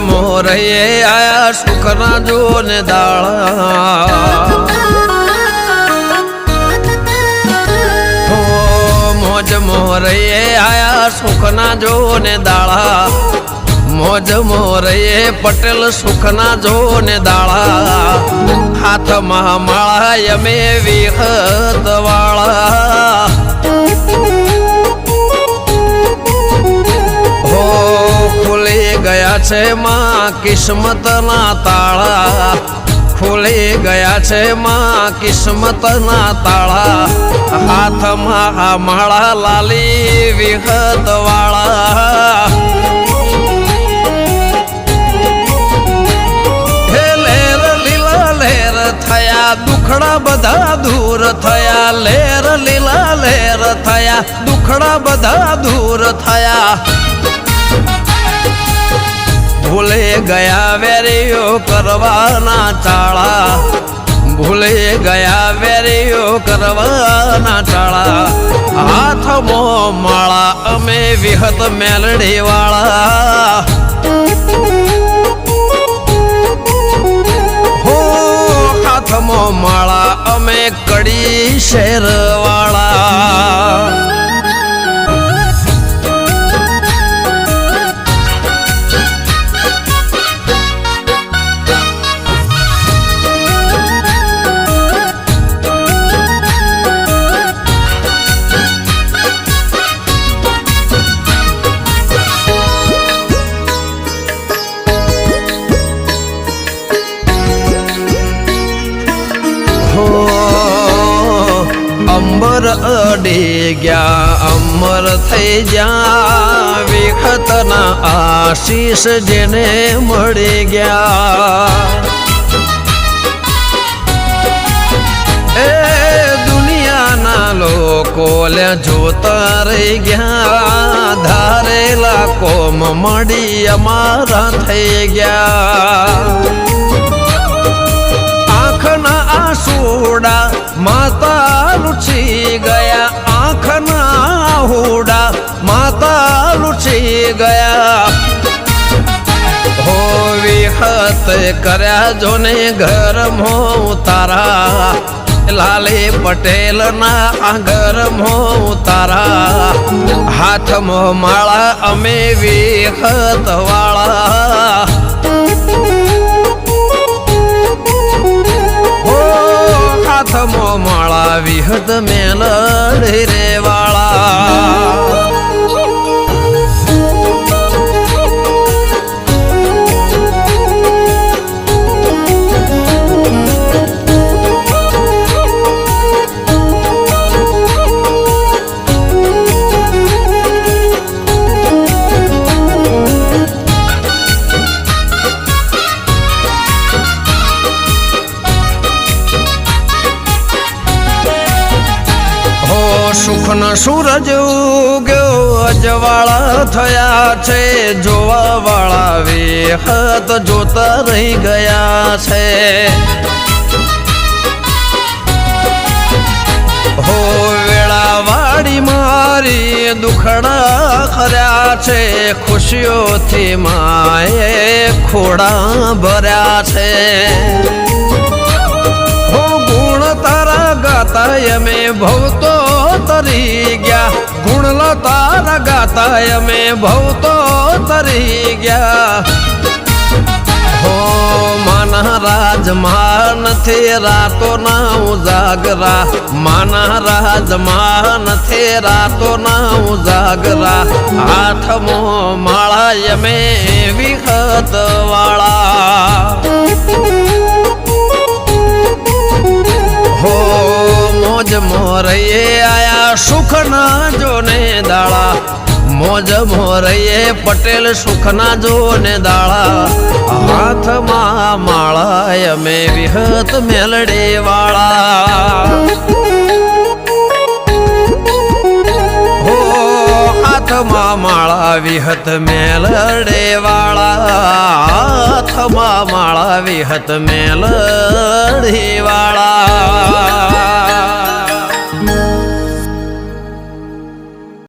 મોરયે આયા સુખના જોને દાળા મોજ મોરયે આયા સુખના જોને દાળા મોજ મોરયે પટેલ સુખના જોને દાળા હાથમાં માળા યમે વિહત વાળા ખુલી ગયા છે માં કિસ્મતના તાળા ખુલી ગયા છે માં કિસ્મતના તાળા હાથમાં માળા લાલી વિહત વાળા હે લેર લીલા લેર થયા દુખડા બધા દૂર થયા લેર લીલા લેર થયા દુખડા બધા દૂર થયા ભૂલે ગયા વેરીઓ કરવાના ચાળા ભૂલે ગયા વેરીઓ કરવાના ચાળા હાથમાં માળા અમે વિહત મેલડી વાળા હો હાથમાં માળા અમે કડી શેર વાળા અંબર અડી ગયા અમર થઈ ગયા વિખતના આશીષ જેને મળી ગયા એ દુનિયાના લોકો લે જોતા રહી ગયા ધારેલા કોમ મળી અમારા થઈ ગયા આંખના આંસુડા માતા લૂછી ગયા આંખના હુડા માતા લૂછી ગયા હો વિહત કર્યા જોને ઘર મો તારા લાલે પટેલ ના ઘર મો તારા હાથમાં માળા અમે વિહત વાળા હાથમાં માળા વિહત મેલડી રે વાળા સુખના સૂરજ ઉગ્યો અજવાળા થયા છે જોવા વાળા વિહત જોતા રહી ગયા છે હો વેળાવાળી મારી દુખડા ખર્યા છે ખુશીઓથી માએ ખોડા ભર્યા છે હો ગુણ તારા ગાતા અમે ભવતો તરી ગયા ગુણ તારા ગાતા અમે ભવતો તરી ગયા હો માના રાજમાં નથી રાતો ના ઉજાગરા માના રાજમાં નથી રાતો ના ઉજાગરા હાથમાં માળા અમે વિહત વાળા હો મોજ મોરૈયે આયા સુખના જોને દાળા મોજ મોરૈયે પટેલ સુખના જોને દાળા હાથમાં માળા અમે વિહત મેલડે વાળા હો હાથમાં માળા વિહત મેલડે વાળા હાથમાં માળા વિહત મેલડે વાળા